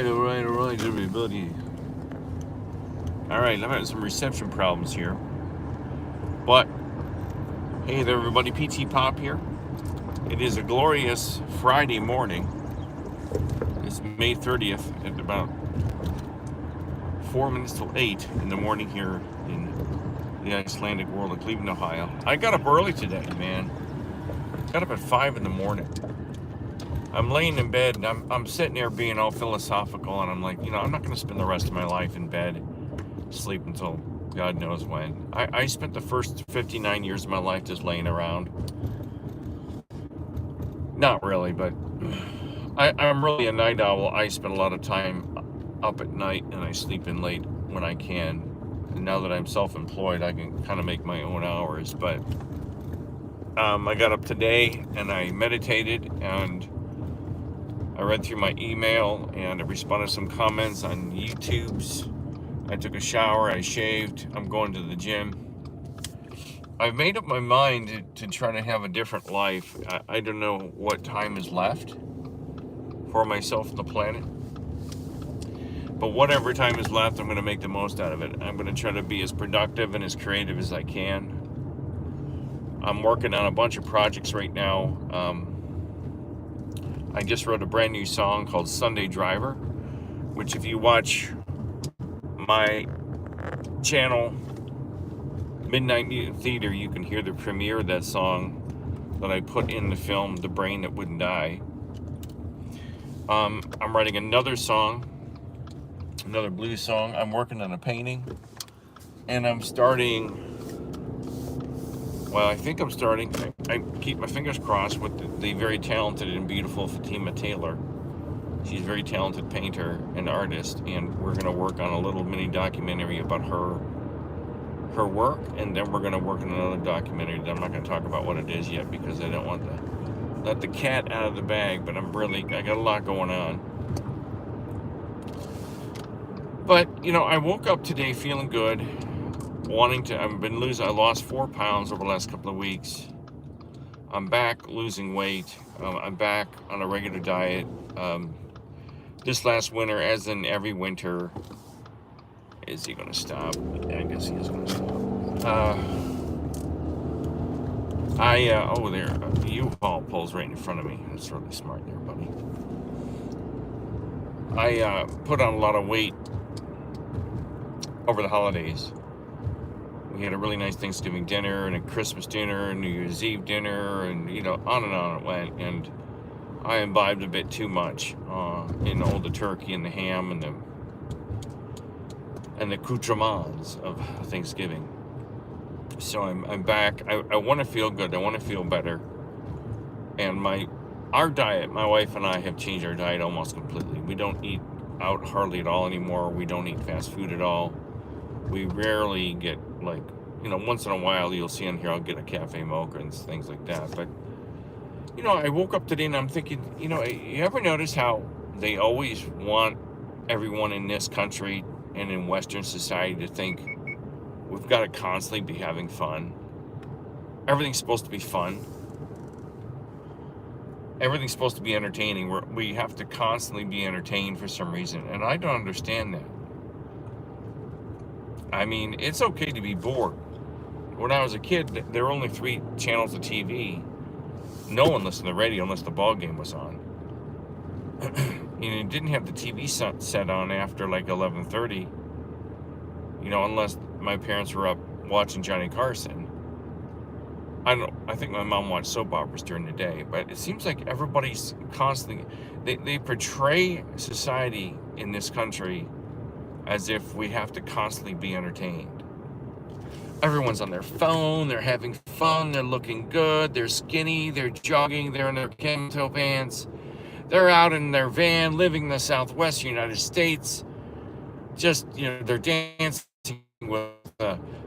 right, everybody. All right, I'm having some reception problems here. But, hey there, everybody. PTPOP here. It is a glorious Friday morning. It's May 30th at about 4 minutes till 8 in the morning here in the Icelandic world of Cleveland, Ohio. I got up early today, man. Got up at 5 in the morning. I'm laying in bed and I'm sitting there being all philosophical, and I'm like, I'm not going to spend the rest of my life in bed, sleep until God knows when. I spent the first 59 years of my life just laying around. Not really, but I'm really a night owl. I spend a lot of time up at night and I sleep in late when I can. And now that I'm self-employed, I can kind of make my own hours. But I got up today and I meditated and I read through my email and I responded to some comments on YouTube's. I took a shower, I shaved, I'm going to the gym. I've made up my mind to try to have a different life. I don't know what time is left for myself and the planet. But whatever time is left, I'm going to make the most out of it. I'm going to try to be as productive and as creative as I can. I'm working on a bunch of projects right now. I just wrote a brand new song called Sunday Driver, which if you watch my channel, Midnight Theater, you can hear the premiere of that song that I put in the film, The Brain That Wouldn't Die. I'm writing another song, another blues song. I'm working on a painting, and I'm starting, well, I think I'm starting, I keep my fingers crossed with the very talented and beautiful Fatima Taylor. She's a very talented painter and artist, and we're going to work on a little mini documentary about her work, and then we're going to work on another documentary that I'm not going to talk about what it is yet because I don't want to let the cat out of the bag, but I got a lot going on. But, I woke up today feeling good, I lost 4 pounds over the last couple of weeks. I'm back losing weight. I'm back on a regular diet. This last winter, as in every winter, is he going to stop? I guess he is going to stop. The U-Haul pulls right in front of me. That's really smart there, buddy. I put on a lot of weight over the holidays. We had a really nice Thanksgiving dinner and a Christmas dinner and New Year's Eve dinner, and on it went. And I imbibed a bit too much in all the turkey and the ham and the accoutrements of Thanksgiving. So I'm back. I want to feel good. I want to feel better. And our diet, my wife and I have changed our diet almost completely. We don't eat out hardly at all anymore. We don't eat fast food at all. We rarely get, once in a while you'll see on here I'll get a cafe mocha and things like that. But, I woke up today and I'm thinking, you ever notice how they always want everyone in this country and in Western society to think we've got to constantly be having fun? Everything's supposed to be fun. Everything's supposed to be entertaining. We have to constantly be entertained for some reason, and I don't understand that. I mean, it's okay to be bored. When I was a kid, there were only 3 channels of TV. No one listened to the radio unless the ball game was on. You didn't have the TV set on after like 11:30. Unless my parents were up watching Johnny Carson. I think my mom watched soap operas during the day, but it seems like everybody's constantly, they portray society in this country as if we have to constantly be entertained. Everyone's on their phone, they're having fun, they're looking good, they're skinny, they're jogging, they're in their camo pants, they're out in their van living in the Southwest United States. Just, they're dancing with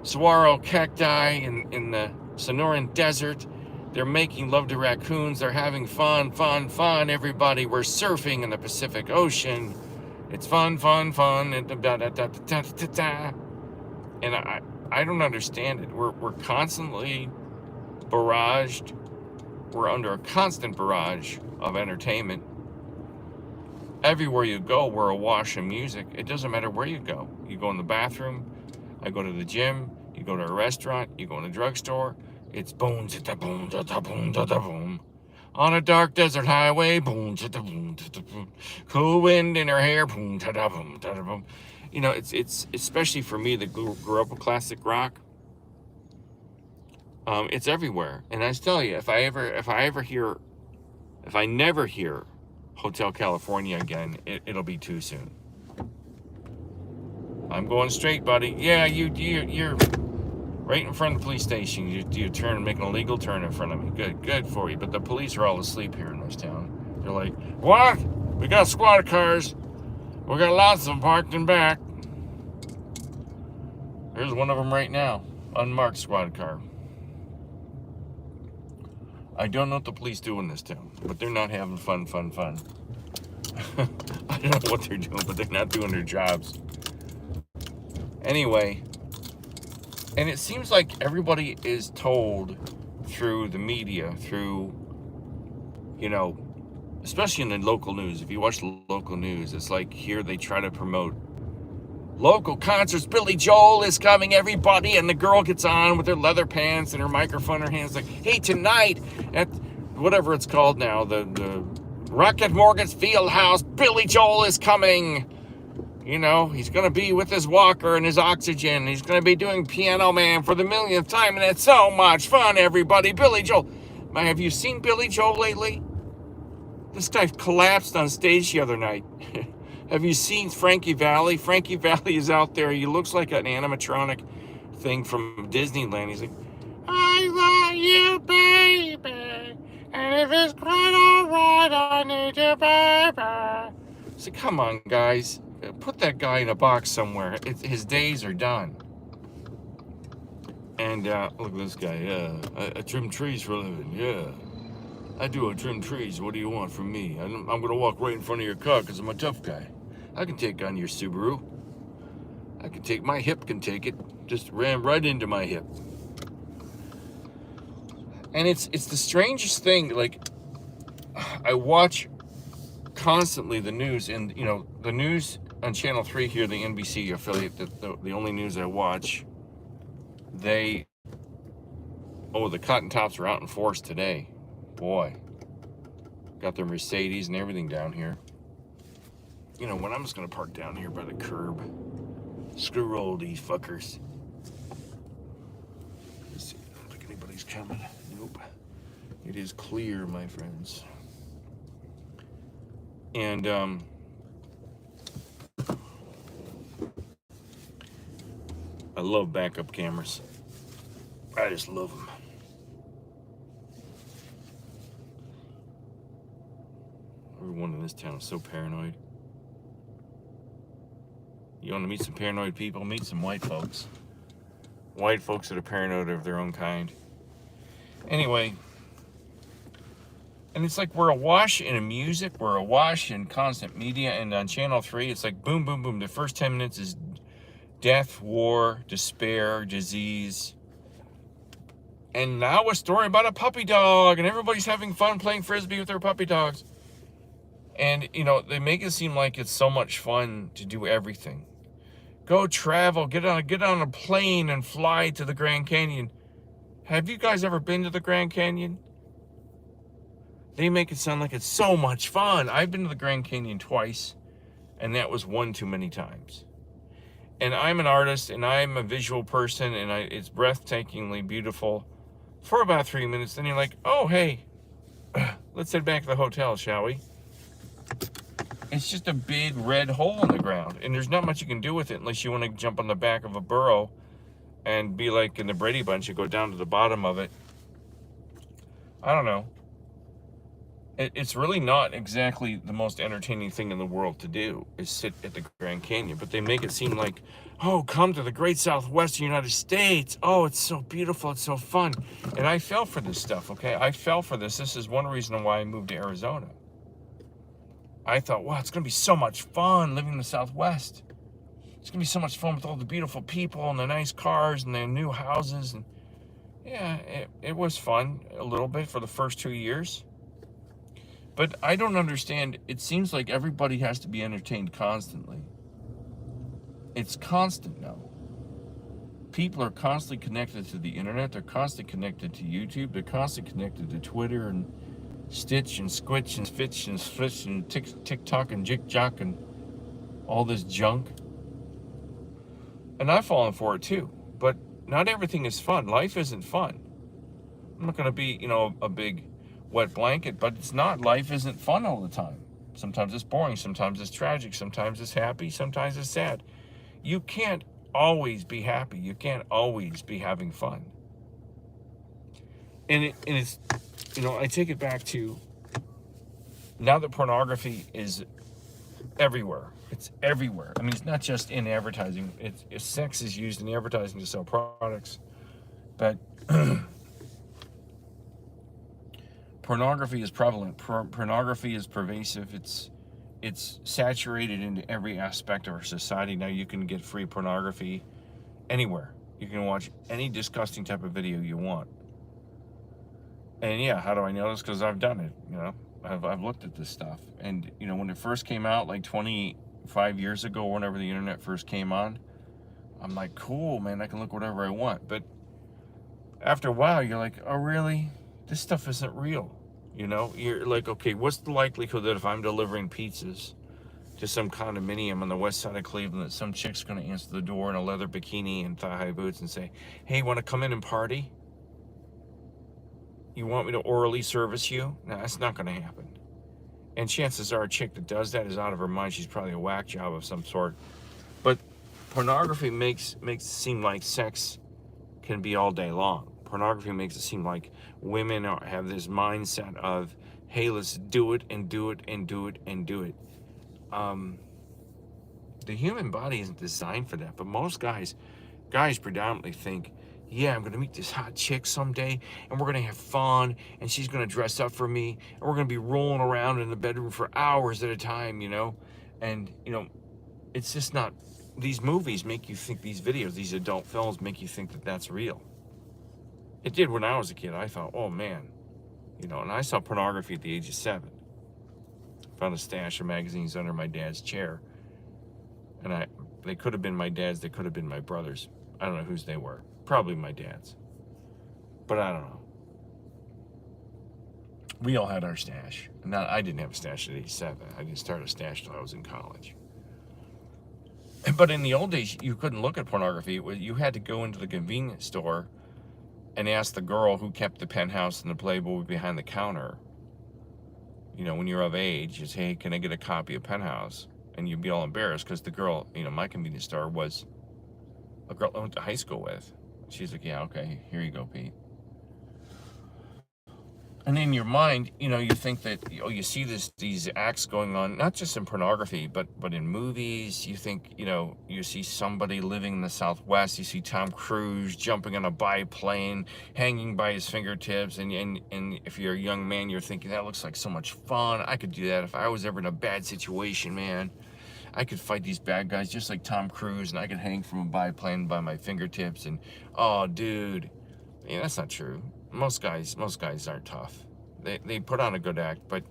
saguaro cacti in the Sonoran Desert. They're making love to raccoons. They're having fun, everybody. We're surfing in the Pacific Ocean. It's fun. And I don't understand it. We're constantly barraged. We're under a constant barrage of entertainment. everywhere you go, we're awash in music. It doesn't matter where you go. You go in the bathroom, I go to the gym, you go to a restaurant, you go in a drugstore, it's boom, da boom, da boom, da boom. On a dark desert highway, boom, da boom, da boom. Cool wind in her hair, boom, da boom, da boom. You know, it's especially for me that grew up with classic rock. It's everywhere. And I tell you, if I never hear Hotel California again, it'll be too soon. I'm going straight, buddy. Yeah, you're right in front of the police station. You turn, make an illegal turn in front of me. Good for you. But the police are all asleep here in this town. They're like, what? We got squad cars. We got lots of them parked in back. There's one of them right now. Unmarked squad car. I don't know what the police do in this town, but they're not having fun. I don't know what they're doing, but they're not doing their jobs. Anyway, and it seems like everybody is told through the media, through, you know, especially in the local news. If you watch the local news, it's like here they try to promote local concerts. Billy Joel is coming, everybody, and the girl gets on with her leather pants and her microphone in her hands, like, hey, tonight at whatever it's called now, the Rocket Mortgage Field House, Billy Joel is coming. You know, he's going to be with his walker and his oxygen. He's going to be doing Piano Man for the millionth time, and it's so much fun, everybody. Billy Joel. Have you seen Billy Joel lately? This guy collapsed on stage the other night. Have you seen Frankie Valli? Frankie Valli is out there. He looks like an animatronic thing from Disneyland. He's like, I love you, baby. And if it's quite all right, I need you, baby. I said, come on, guys. Put that guy in a box somewhere. His days are done. And look at this guy. Yeah, I trim trees for a living. Yeah, I trim trees. What do you want from me? I'm going to walk right in front of your car because I'm a tough guy. I can take on your Subaru. My hip can take it. Just ran right into my hip. And it's the strangest thing. Like, I watch constantly the news, and, you know, the news on Channel 3 here, the NBC affiliate, the only news I watch, the Cotton Tops are out in force today. Boy, got their Mercedes and everything down here. You know, when I'm just going to park down here by the curb. Screw all these fuckers. Let's see, I don't think anybody's coming. Nope. It is clear, my friends. And, I love backup cameras. I just love them. Everyone in this town is so paranoid. You want to meet some paranoid people? Meet some white folks. White folks that are paranoid of their own kind. Anyway, and it's like we're awash in music, we're awash in constant media, and on Channel 3, it's like boom, boom, boom. The first 10 minutes is death, war, despair, disease. And now a story about a puppy dog, and everybody's having fun playing Frisbee with their puppy dogs. And, you know, they make it seem like it's so much fun to do everything. Go travel, get on a plane and fly to the Grand Canyon. Have you guys ever been to the Grand Canyon? They make it sound like it's so much fun. I've been to the Grand Canyon twice, and that was one too many times. And I'm an artist, and I'm a visual person, and it's breathtakingly beautiful for about 3 minutes. Then you're like, oh, hey, let's head back to the hotel, shall we? It's just a big red hole in the ground, and there's not much you can do with it unless you want to jump on the back of a burro and be like in the Brady Bunch and go down to the bottom of it. I don't know. It's really not exactly the most entertaining thing in the world to do, is sit at the Grand Canyon. But they make it seem like, oh, come to the great Southwestern United States. Oh, it's so beautiful. It's so fun. And I fell for this stuff, okay? I fell for this. This is one reason why I moved to Arizona. I thought, wow, it's going to be so much fun living in the Southwest. It's going to be so much fun with all the beautiful people and the nice cars and the new houses. And yeah, it was fun a little bit for the first 2 years. But I don't understand. It seems like everybody has to be entertained constantly. It's constant now. People are constantly connected to the internet. They're constantly connected to YouTube. They're constantly connected to Twitter and Stitch and Squitch and Fitch and Switch and TikTok and Jick and all this junk. And I've fallen for it too. But not everything is fun. Life isn't fun. I'm not going to be, a big wet blanket, but it's not. Life isn't fun all the time. Sometimes it's boring. Sometimes it's tragic. Sometimes it's happy. Sometimes it's sad. You can't always be happy. You can't always be having fun. And it's, I take it back to now that pornography is everywhere. It's everywhere. I mean, it's not just in advertising. It's sex is used in advertising to sell products. But pornography is prevalent. Pornography is pervasive. It's saturated into every aspect of our society. Now you can get free pornography anywhere. You can watch any disgusting type of video you want. And yeah, how do I know this? Because I've done it. I've looked at this stuff. And when it first came out, like 25 years ago, whenever the internet first came on, I'm like, cool, man, I can look whatever I want. But after a while, you're like, oh, really? This stuff isn't real. You're like, okay, what's the likelihood that if I'm delivering pizzas to some condominium on the west side of Cleveland, that some chick's going to answer the door in a leather bikini and thigh-high boots and say, hey, want to come in and party? You want me to orally service you? No, that's not going to happen. And chances are a chick that does that is out of her mind. She's probably a whack job of some sort. But pornography makes it seem like sex can be all day long. Pornography makes it seem like women have this mindset of, hey, let's do it and do it and do it and do it. The human body isn't designed for that. But most guys predominantly think, yeah, I'm going to meet this hot chick someday, and we're going to have fun, and she's going to dress up for me, and we're going to be rolling around in the bedroom for hours at a time, And, it's just not, these movies make you think, these videos, these adult films make you think that that's real. It did when I was a kid. I thought, oh, man. And I saw pornography at the age of 7. Found a stash of magazines under my dad's chair. And they could have been my dad's, they could have been my brother's. I don't know whose they were. Probably my dad's. But I don't know. We all had our stash. Now, I didn't have a stash at age 7. I didn't start a stash until I was in college. But in the old days, you couldn't look at pornography. You had to go into the convenience store and ask the girl who kept the Penthouse and the Playboy behind the counter. When you're of age, you say, hey, can I get a copy of Penthouse? And you'd be all embarrassed because the girl, my convenience store was a girl I went to high school with. She's like, yeah, okay, here you go, Pete. And in your mind, you think that, you see these acts going on, not just in pornography, but in movies. You think, you see somebody living in the Southwest. You see Tom Cruise jumping on a biplane, hanging by his fingertips. And if you're a young man, you're thinking, that looks like so much fun. I could do that if I was ever in a bad situation, man. I could fight these bad guys just like Tom Cruise, and I could hang from a biplane by my fingertips. And, oh, dude, yeah, that's not true. Most guys aren't tough. They put on a good act, but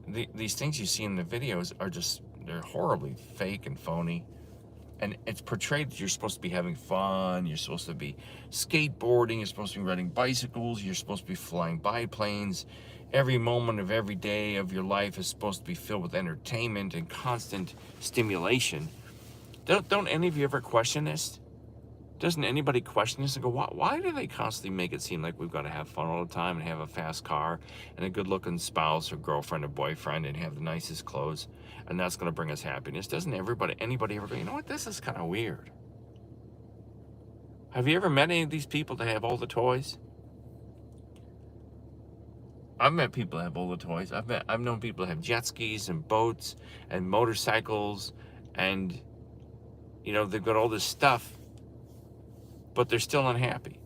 these things you see in the videos are they're horribly fake and phony. And it's portrayed that you're supposed to be having fun, you're supposed to be skateboarding, you're supposed to be riding bicycles, you're supposed to be flying biplanes. Every moment of every day of your life is supposed to be filled with entertainment and constant stimulation. Don't any of you ever question this? Doesn't anybody question this and go, why do they constantly make it seem like we've got to have fun all the time and have a fast car and a good-looking spouse or girlfriend or boyfriend and have the nicest clothes, and that's going to bring us happiness? Doesn't anybody ever go, you know what, this is kind of weird? Have you ever met any of these people that have all the toys? I've met people that have all the toys. I've known people that have jet skis and boats and motorcycles, and they've got all this stuff, but they're still unhappy.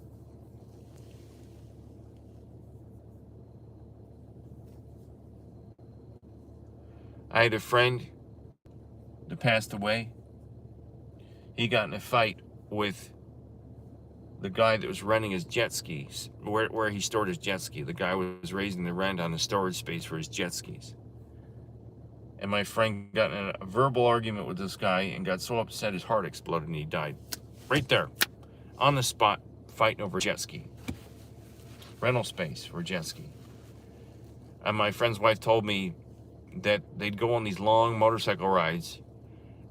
I had a friend that passed away. He got in a fight with the guy that was renting his jet skis, where he stored his jet ski. The guy was raising the rent on the storage space for his jet skis. And my friend got in a verbal argument with this guy and got so upset his heart exploded and he died. Right there, on the spot, fighting over a jet ski. Rental space for a jet ski. And my friend's wife told me that they'd go on these long motorcycle rides,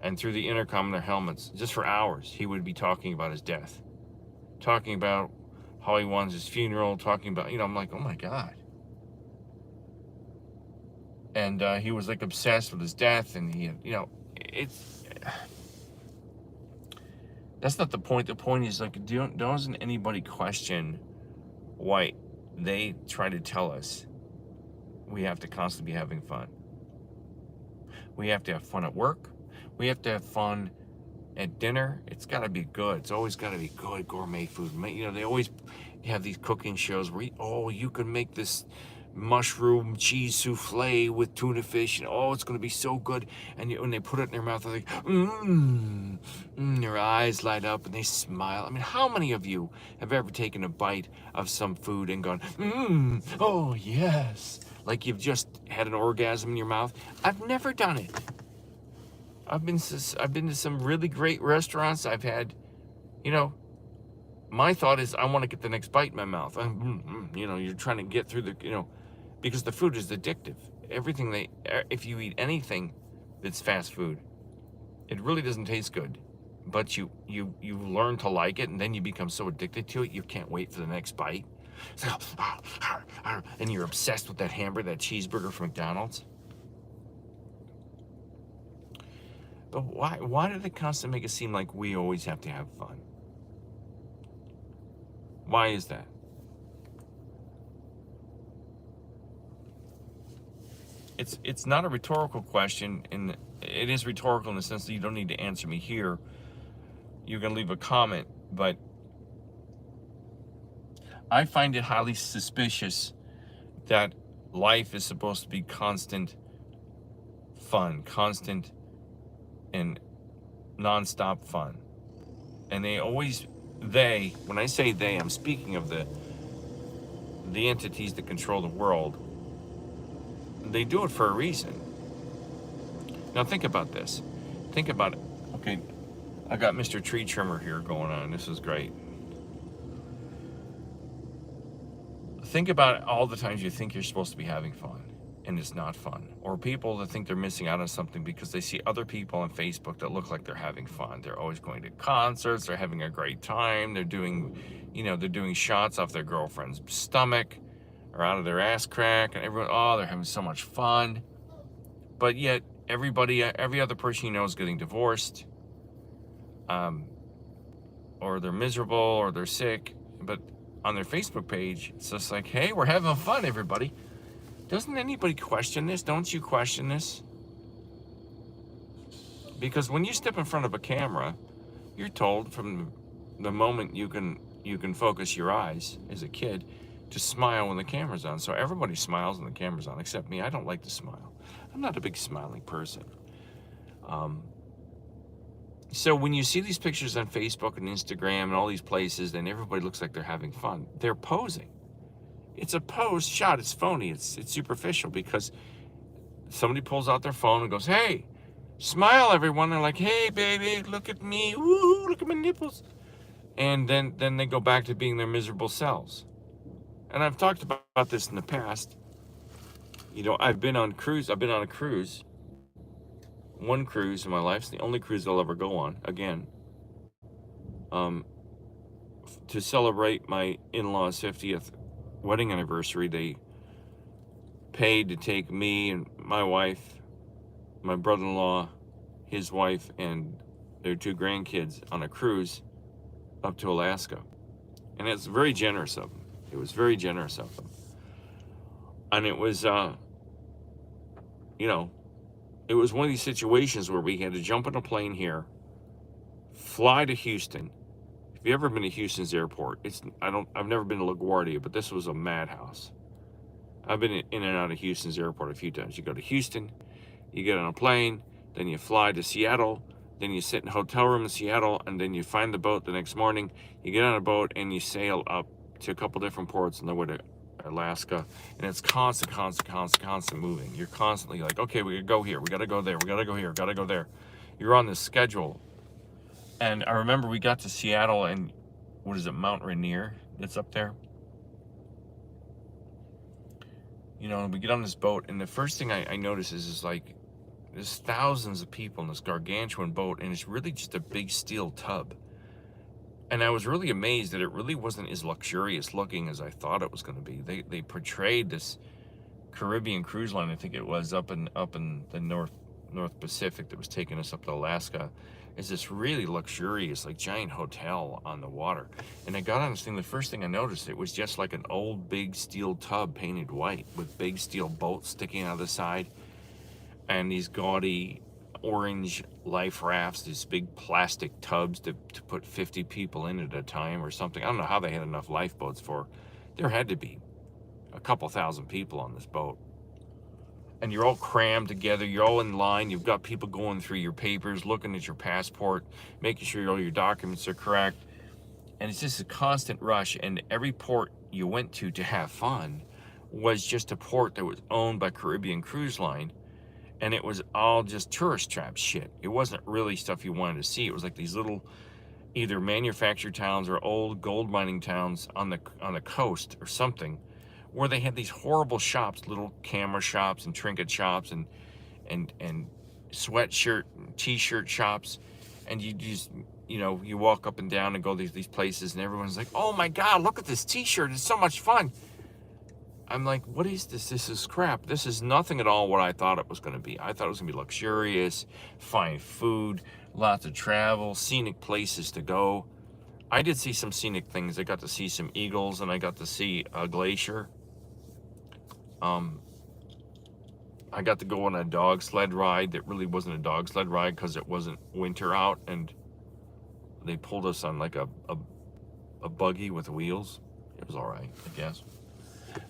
and through the intercom in their helmets, just for hours, he would be talking about his death. Talking about how he wants his funeral, talking about, I'm like, oh my God. And he was like obsessed with his death, and he, that's not the point. The point is, like, doesn't anybody question why they try to tell us we have to constantly be having fun? We have to have fun at work. We have to have fun at dinner. It's got to be good. It's always got to be good gourmet food. They always have these cooking shows where, you can make this mushroom cheese souffle with tuna fish, and it's going to be so good. And when they put it in their mouth, they're like, their eyes light up and they smile. I mean, how many of you have ever taken a bite of some food and gone, oh yes, like you've just had an orgasm in your mouth? I've never done it. I've been to some really great restaurants. I've had, my thought is I want to get the next bite in my mouth. You're trying to get through the, because the food is addictive. If you eat anything that's fast food, it really doesn't taste good. But you learn to like it, and then you become so addicted to it, you can't wait for the next bite. It's like, and you're obsessed with that hamburger, that cheeseburger from McDonald's. But why do they constantly make it seem like we always have to have fun? Why is that? It's not a rhetorical question, and it is rhetorical in the sense that you don't need to answer me here. You can leave a comment, but I find it highly suspicious that life is supposed to be constant fun, constant and non-stop fun. And when I say they, I'm speaking of the entities that control the world. They do it for a reason. Now think about this. Think about it. Okay, I got Mr. Tree Trimmer here going on. This is great. Think about all the times you think you're supposed to be having fun and it's not fun. Or people that think they're missing out on something because they see other people on Facebook that look like they're having fun. They're always going to concerts, they're having a great time, they're doing shots off their girlfriend's stomach or out of their ass crack, and everyone, they're having so much fun. But yet every other person you know is getting divorced, or they're miserable, or they're sick. But on their Facebook page, it's just like, hey, we're having fun, everybody. Doesn't anybody question this? Don't you question this? Because when you step in front of a camera, you're told from the moment you can focus your eyes as a kid to smile when the camera's on. So everybody smiles when the camera's on, except me. I don't like to smile. I'm not a big smiling person. So when you see these pictures on Facebook and Instagram and all these places, then everybody looks like they're having fun. They're posing. It's a posed shot. It's phony. It's superficial because somebody pulls out their phone and goes, hey, smile, everyone. They're like, hey, baby, look at me. Woo, look at my nipples. And then they go back to being their miserable selves. And I've talked about this in the past. I've been on a cruise. One cruise in my life. It's the only cruise I'll ever go on again. To celebrate my in-laws' 50th wedding anniversary, they paid to take me and my wife, my brother-in-law, his wife, and their 2 grandkids on a cruise up to Alaska. And it's very generous of them. It was very generous of them. And it was, it was one of these situations where we had to jump on a plane here, fly to Houston. If you've ever been to Houston's airport, I've never been to LaGuardia, but this was a madhouse. I've been in and out of Houston's airport a few times. You go to Houston, you get on a plane, then you fly to Seattle, then you sit in a hotel room in Seattle, and then you find the boat the next morning. You get on a boat and you sail up to a couple different ports on the way to Alaska, and it's constant moving. You're constantly like, okay, we gotta go here, we gotta go there, we gotta go here, gotta go there. You're on this schedule. And I remember we got to Seattle, and what is it, Mount Rainier that's up there? You know, and we get on this boat, and the first thing I notice is like, there's thousands of people in this gargantuan boat, and it's really just a big steel tub. And I was really amazed that it really wasn't as luxurious looking as I thought it was going to be. They portrayed this Caribbean cruise line, I think it was, up in the North Pacific that was taking us up to Alaska, as this really luxurious, like, giant hotel on the water. And I got on this thing, the first thing I noticed, it was just like an old big steel tub painted white with big steel bolts sticking out of the side, and these gaudy orange life rafts, these big plastic tubs to put 50 people in at a time or something. I don't know how they had enough lifeboats for. There had to be a couple thousand people on this boat. And you're all crammed together, you're all in line, you've got people going through your papers, looking at your passport, making sure all your documents are correct. And it's just a constant rush, and every port you went to have fun was just a port that was owned by Caribbean Cruise Line. And it was all just tourist trap shit. It wasn't really stuff you wanted to see. It was like these little, either manufactured towns or old gold mining towns on the coast or something, where they had these horrible shops, little camera shops and trinket shops and sweatshirt and t-shirt shops. And you just, you know, you walk up and down and go to these places, and everyone's like, oh my God, look at this t-shirt, it's so much fun. I'm like, what is this? This is crap. This is nothing at all what I thought it was going to be. I thought it was going to be luxurious, fine food, lots of travel, scenic places to go. I did see some scenic things. I got to see some eagles, and I got to see a glacier. I got to go on a dog sled ride that really wasn't a dog sled ride because it wasn't winter out, and they pulled us on like a buggy with wheels. It was all right, I guess.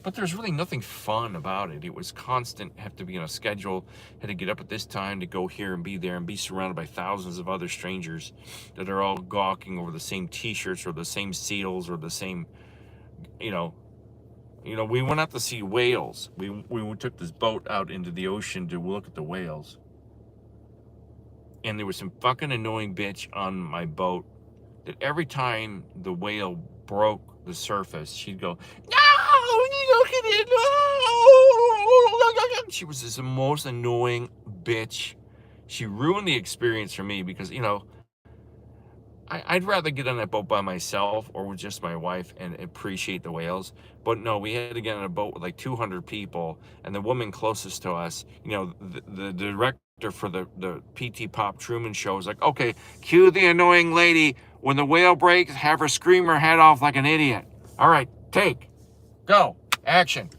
But there's really nothing fun about it. It was constant, have to be on a schedule, had to get up at this time to go here and be there and be surrounded by thousands of other strangers that are all gawking over the same t-shirts or the same seals or the same, you know, we went out to see whales. We took this boat out into the ocean to look at the whales. And there was some fucking annoying bitch on my boat that every time the whale broke the surface, she'd go, no! Look at it. No! She was just the most annoying bitch. She ruined the experience for me because, you know, I'd rather get on that boat by myself or with just my wife and appreciate the whales. But no, we had to get on a boat with like 200 people, and the woman closest to us, you know, the director for the PTPOP Truman Show was like, okay, cue the annoying lady. When the whale breaks, have her scream her head off like an idiot. All right, take, go. Action.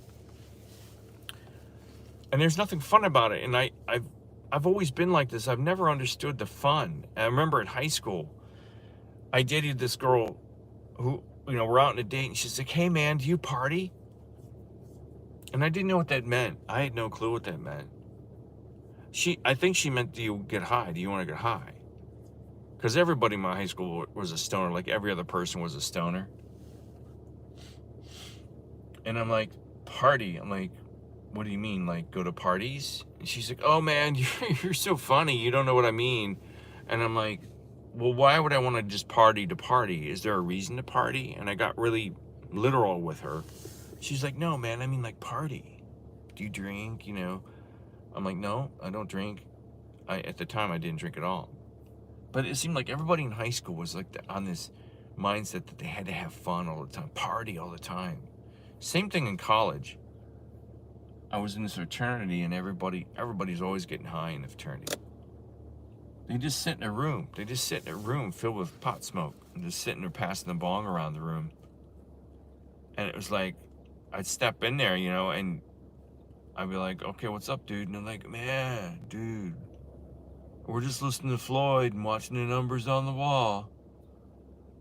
And there's nothing fun about it. And I've always been like this. I've never understood the fun. I remember in high school, I dated this girl who, you know, we're out on a date, and she's like, hey man, do you party? And I didn't know what that meant. I had no clue what that meant. I think she meant, do you get high? Do you want to get high? Because everybody in my high school was a stoner. Like every other person was a stoner. And I'm like, party? I'm like, what do you mean? Like, go to parties? And she's like, oh man, you're so funny. You don't know what I mean. And I'm like, well, why would I want to just party to party? Is there a reason to party? And I got really literal with her. She's like, no, man, I mean like party. Do you drink, you know? I'm like, no, I don't drink. At the time, I didn't drink at all. But it seemed like everybody in high school was like on this mindset that they had to have fun all the time, party all the time. Same thing in college. I was in this fraternity, and everybody's always getting high in the fraternity. They just sit in a room. They just sit in a room filled with pot smoke and just sitting there passing the bong around the room. And it was like, I'd step in there, you know, and I'd be like, okay, what's up, dude? And they're like, man, dude, we're just listening to Floyd and watching the numbers on the wall.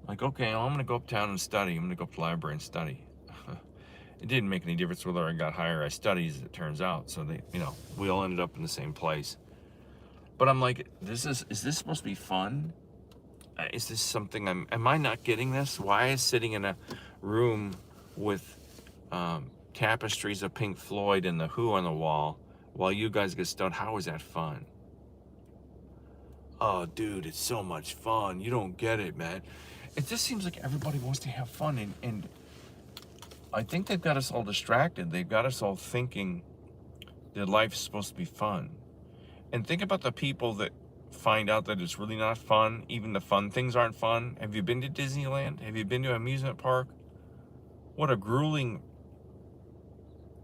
I'm like, okay, well, I'm going to go uptown and study. I'm going to go up to the library and study. It didn't make any difference whether I got high or I studied, as it turns out. So, we all ended up in the same place. But I'm like, is this supposed to be fun? Is this something am I not getting this? Why is sitting in a room with tapestries of Pink Floyd and The Who on the wall while you guys get stoned? How is that fun? Oh, dude, it's so much fun. You don't get it, man. It just seems like everybody wants to have fun, and I think they've got us all distracted. They've got us all thinking that life's supposed to be fun. And think about the people that find out that it's really not fun. Even the fun things aren't fun. Have you been to Disneyland? Have you been to an amusement park? What a grueling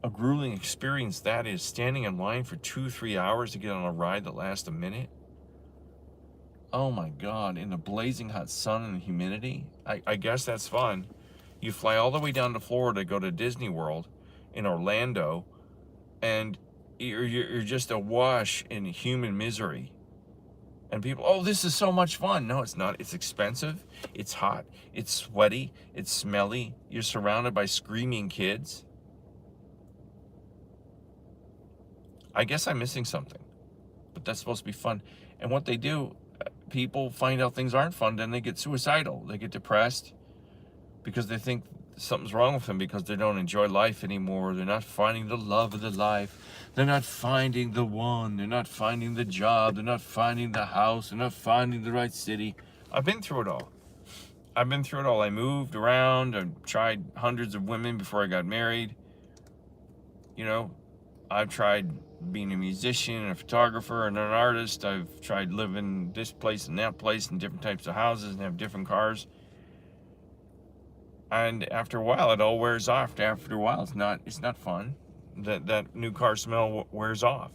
experience that is, standing in line for 2-3 hours to get on a ride that lasts a minute. Oh my God, in the blazing hot sun and humidity. I guess that's fun. You fly all the way down to Florida to go to Disney World in Orlando, and you're just awash in human misery. And people, oh, this is so much fun. No, it's not. It's expensive. It's hot. It's sweaty. It's smelly. You're surrounded by screaming kids. I guess I'm missing something, but that's supposed to be fun. And what they do, people find out things aren't fun, then they get suicidal. They get depressed because they think something's wrong with them because they don't enjoy life anymore. They're not finding the love of their life. They're not finding the one. They're not finding the job. They're not finding the house. They're not finding the right city. I've been through it all. I moved around. I tried hundreds of women before I got married. You know, I've tried being a musician and a photographer and an artist. I've tried living this place and that place in different types of houses and have different cars. And after a while, it all wears off. After a while, it's not fun. That new car smell wears off.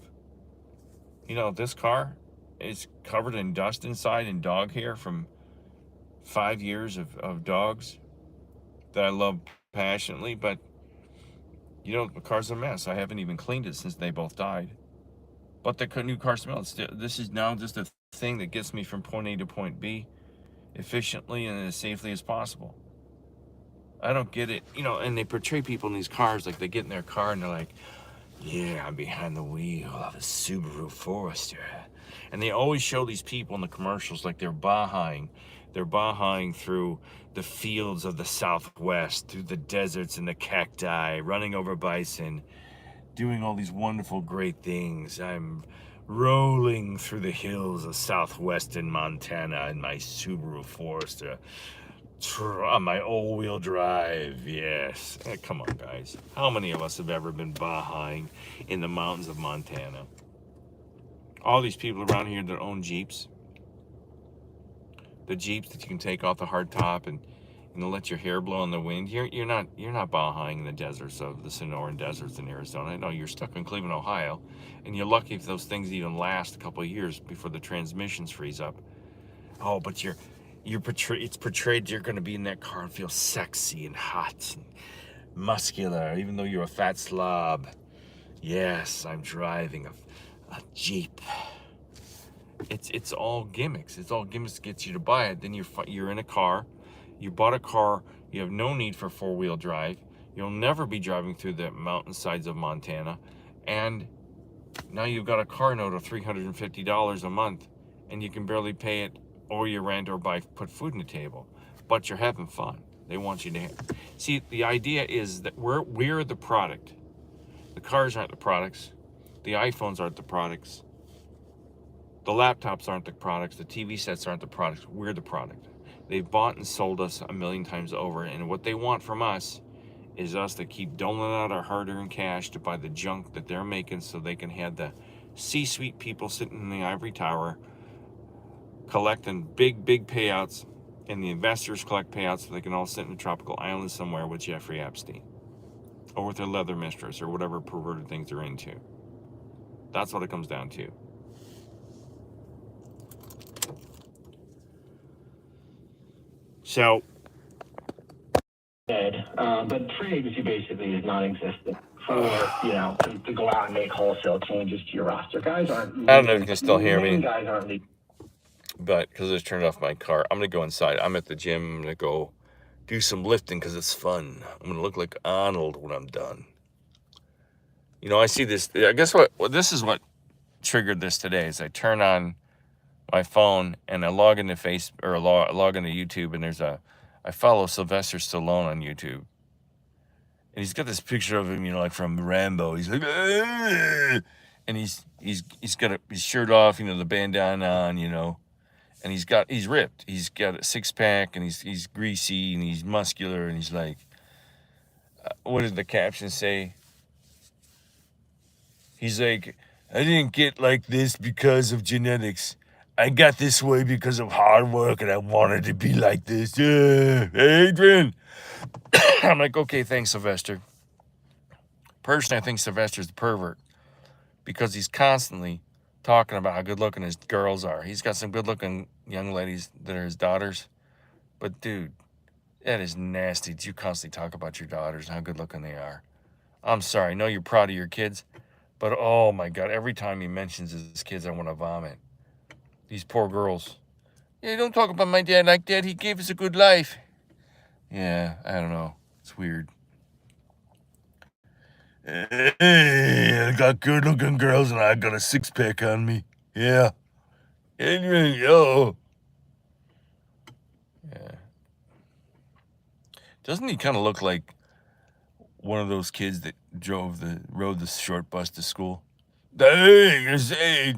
You know, this car is covered in dust inside and dog hair from 5 years of dogs that I love passionately. But, you know, the car's a mess. I haven't even cleaned it since they both died. But the new car smell, this is now just a thing that gets me from point A to point B efficiently and as safely as possible. I don't get it, you know, and they portray people in these cars like they get in their car and they're like, yeah, I'm behind the wheel of a Subaru Forester. And they always show these people in the commercials like they're bahaing. They're bahaing through the fields of the Southwest, through the deserts and the cacti, running over bison, doing all these wonderful, great things. I'm rolling through the hills of southwestern Montana in my Subaru Forester. On my all-wheel drive, yes. Come on, guys. How many of us have ever been bahaing in the mountains of Montana? All these people around here that own Jeeps. The Jeeps that you can take off the hard top and let your hair blow in the wind. You're not bahaing in the deserts of the Sonoran deserts in Arizona. I know you're stuck in Cleveland, Ohio, and you're lucky if those things even last a couple of years before the transmissions freeze up. Oh, but it's portrayed you're going to be in that car and feel sexy and hot and muscular, even though you're a fat slob. Yes, I'm driving a Jeep. It's all gimmicks. It's all gimmicks to get you to buy it. Then you're in a car. You bought a car. You have no need for four-wheel drive. You'll never be driving through the mountainsides of Montana. And now you've got a car note of $350 a month, and you can barely pay it, or you rent or put food on the table. But you're having fun. They want you to see, the idea is that we're the product. The cars aren't the products. The iPhones aren't the products. The laptops aren't the products. The TV sets aren't the products. We're the product. They've bought and sold us a million times over, and what they want from us is us to keep doling out our hard-earned cash to buy the junk that they're making so they can have the C-suite people sitting in the ivory tower collecting big payouts, and the investors collect payouts so they can all sit in a tropical island somewhere with Jeffrey Epstein or with their leather mistress or whatever perverted things they're into. That's what it comes down to. So, but free agency basically is non-existent for, to go out and make wholesale changes to your roster. Guys aren't. I don't know if you can still hear me. Guys aren't. But because I just turned off my car, I'm going to go inside. I'm at the gym. I'm going to go do some lifting because it's fun. I'm going to look like Arnold when I'm done. You know, I see this. I guess this is what triggered this today is I turn on my phone and I log into log into YouTube, and I follow Sylvester Stallone on YouTube. And he's got this picture of him, like from Rambo. He's like, "Ugh!" And he's got his shirt off, the bandana on, and he's ripped. He's got a 6-pack, and he's greasy, and he's muscular, and he's like, what did the caption say? He's like, I didn't get like this because of genetics. I got this way because of hard work, and I wanted to be like this. Yeah, Adrian. I'm like, okay, thanks, Sylvester. Personally, I think Sylvester's the pervert because he's constantly talking about how good looking his girls are. He's got some good looking young ladies that are his daughters. But dude, that is nasty. You constantly talk about your daughters and how good looking they are. I'm sorry. I know you're proud of your kids, but oh my God, every time he mentions his kids, I want to vomit. These poor girls. Yeah, don't talk about my dad like that. He gave us a good life. Yeah, I don't know. It's weird. Hey, I got good looking girls and I got a 6-pack on me. Yeah. Adrian, yo. Yeah. Doesn't he kind of look like one of those kids that rode the short bus to school? Hey,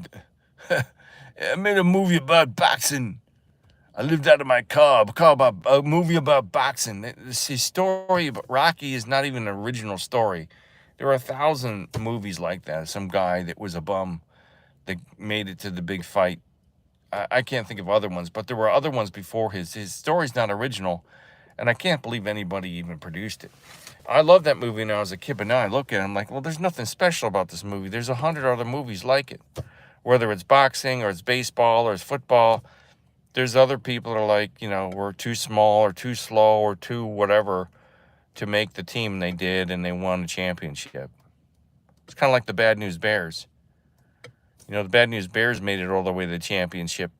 I made a movie about boxing. I lived out of my car. About a movie about boxing. His story about Rocky is not even an original story. There are 1,000 movies like that. Some guy that was a bum that made it to the big fight. I can't think of other ones, but there were other ones before his. His story's not original, and I can't believe anybody even produced it. I loved that movie when I was a kid, but now I look at it, I'm like, well, there's nothing special about this movie. There's 100 other movies like it. Whether it's boxing or it's baseball or it's football, there's other people that are like, we're too small or too slow or too whatever to make the team they did, and they won a championship. It's kind of like the Bad News Bears. The Bad News Bears made it all the way to the championship.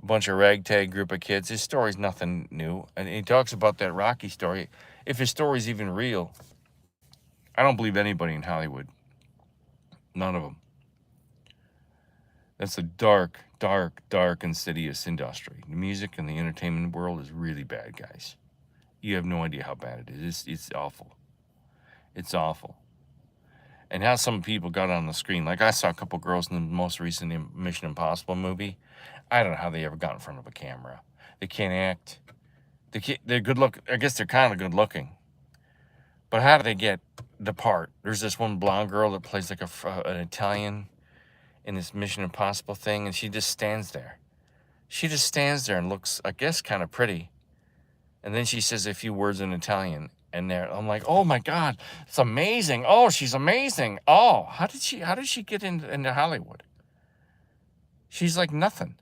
A bunch of ragtag group of kids. His story's nothing new. And he talks about that Rocky story. If his story's even real, I don't believe anybody in Hollywood. None of them. That's a dark, dark, dark, insidious industry. The music and the entertainment world is really bad, guys. You have no idea how bad it is. It's awful. It's awful. And how some people got on the screen. Like I saw a couple girls in the most recent Mission Impossible movie. I don't know how they ever got in front of a camera. They can't act. They're good look. I guess they're kind of good looking. But how do they get the part? There's this one blonde girl that plays like an Italian in this Mission Impossible thing, and she just stands there. She just stands there and looks, I guess, kind of pretty. And then she says a few words in Italian, and I'm like, oh my God, it's amazing. Oh, she's amazing. Oh, how did she get into Hollywood? She's like nothing.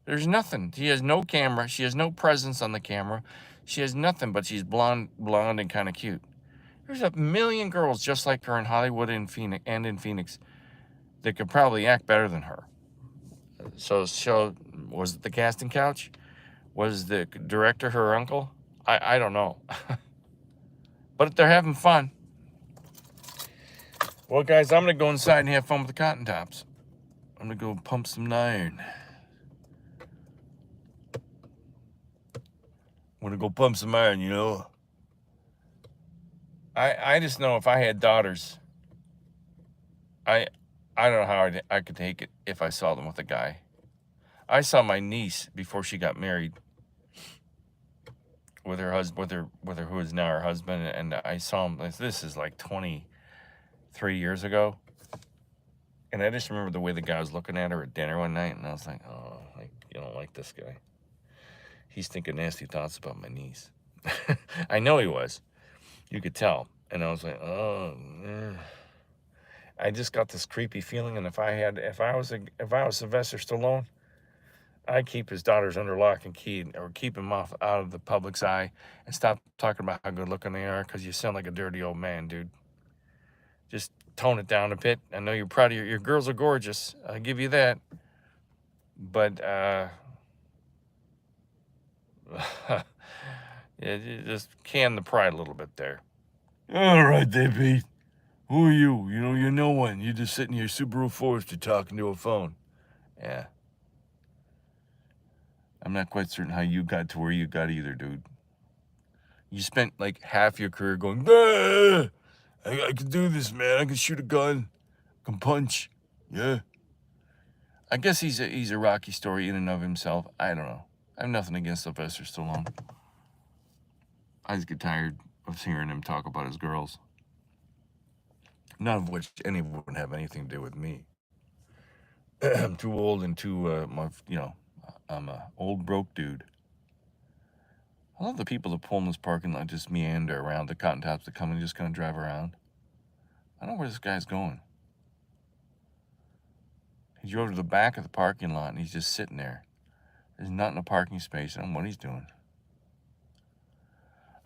There's nothing. She has no camera. She has no presence on the camera. She has nothing, but she's blonde and kind of cute. There's a million girls just like her in Hollywood and in Phoenix that could probably act better than her. So was it the casting couch? Was the director her uncle? I don't know. But they're having fun. Well, guys, I'm going to go inside and have fun with the cotton tops. I'm going to go pump some iron. I'm going to go pump some iron, I just know if I had daughters, I don't know how I could take it if I saw them with a guy. I saw my niece before she got married with her husband, with her who is now her husband, and I saw him. This is like 23 years ago, and I just remember the way the guy was looking at her at dinner one night, and I was like, oh, you don't like this guy. He's thinking nasty thoughts about my niece. I know he was. You could tell, and I was like, oh. I just got this creepy feeling, and if I was Sylvester Stallone, I'd keep his daughters under lock and key, or keep him out of the public's eye, and stop talking about how good looking they are, because you sound like a dirty old man, dude. Just tone it down a bit. I know you're proud of your girls are gorgeous. I'll give you that. But yeah, just can the pride a little bit there. All right, there, Pete. Who are you? You know, you're no one. You're just sitting here Subaru Forester talking to a phone. Yeah. I'm not quite certain how you got to where you got either, dude. You spent like half your career going, bah! I can do this, man. I can shoot a gun. I can punch. Yeah. I guess he's a Rocky story in and of himself. I don't know. I have nothing against Sylvester Stallone. I just get tired of hearing him talk about his girls. None of which any would have anything to do with me. I'm too old and too, I'm a old broke dude. I love the people that pull in this parking lot, just meander around the cotton tops that come and just kind of drive around. I don't know where this guy's going. He drove to the back of the parking lot and he's just sitting there. There's not in a parking space. I don't know what he's doing.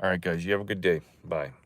All right, guys, you have a good day. Bye.